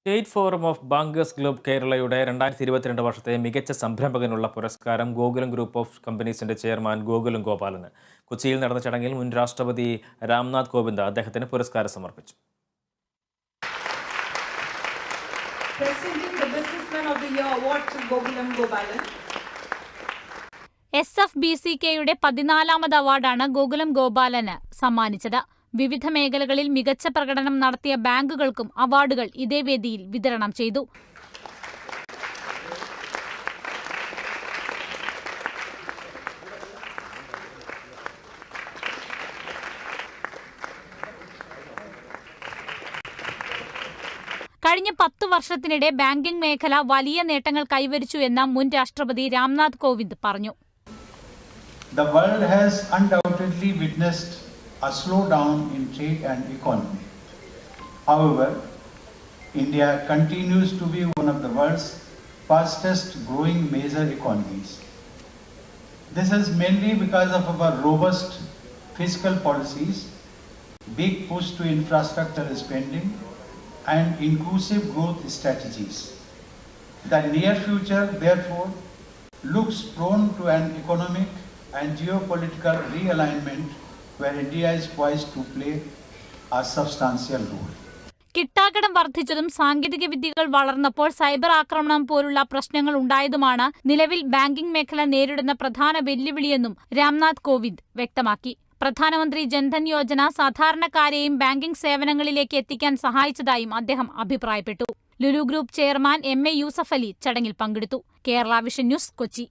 State forum of bankers club കേരളയുടെ 2022 വർഷത്തെ മികച്ച സംരംഭകനുള്ള പുരസ്കാരം ഗോകുലം ഗ്രൂപ്പ് ഓഫ് കമ്പനീസിന്റെ ചെയർമാൻ ഗോകുലം ഗോപാലന്. കൊച്ചിയിൽ നടന്ന ചടങ്ങിൽ മുൻ രാഷ്ട്രപതി രാംനാഥ് കോവിന്ദ് അദ്ദേഹത്തിന് പുരസ്കാരം സമർപ്പിച്ചു. SFBCKയുടെ 14ാമത് അവാർഡാണ് ഗോകുലം ഗോപാലന് സമ്മാനിച്ചത്. വിവിധ മേഖലകളിൽ മികച്ച പ്രകടനം നടത്തിയ ബാങ്കുകൾക്കും അവാർഡുകൾ ഇതേ വേദിയിൽ വിതരണം ചെയ്തു. കഴിഞ്ഞ 10 വർഷത്തിനിടെ ബാങ്കിംഗ് മേഖല വലിയ നേട്ടങ്ങൾ കൈവരിച്ചു എന്ന് മുൻ രാഷ്ട്രപതി രാംനാഥ് കോവിന്ദ് പറഞ്ഞു. The world has undoubtedly witnessed a slowdown in trade and economy. However, India continues to be one of the world's fastest growing major economies. This is mainly because of our robust fiscal policies, big push to infrastructure spending, and inclusive growth strategies. The near future, therefore, looks prone to an economic and geopolitical realignment where India is poised to play a substantial role. കിട്ടാക്കടം വർദ്ധിച്ചതും സാങ്കേതിക വിദ്യകൾ വളർന്നപ്പോൾ cyber ആക്രമണം പോലുള്ള പ്രശ്നങ്ങൾ ഉണ്ടായതുമാണ് നിലവിൽ banking മേഖല നേരിടുന്ന പ്രധാന വെല്ലുവിളിയെന്നും രാംനാഥ് കോവിന്ദ് വ്യക്തമാക്കി. പ്രധാനമന്ത്രി ജൻധൻ യോജന സാധാരണക്കാരെയും ബാങ്കിംഗ് സേവനങ്ങളിലേക്ക് എത്തിക്കാൻ സഹായിച്ചതായും അദ്ദേഹം അഭിപ്രായപ്പെട്ടു. Lulu group chairman MA Yusuf Ali ചടങ്ങിൽ പങ്കെടുത്തു. Kerala vision news, Kochi.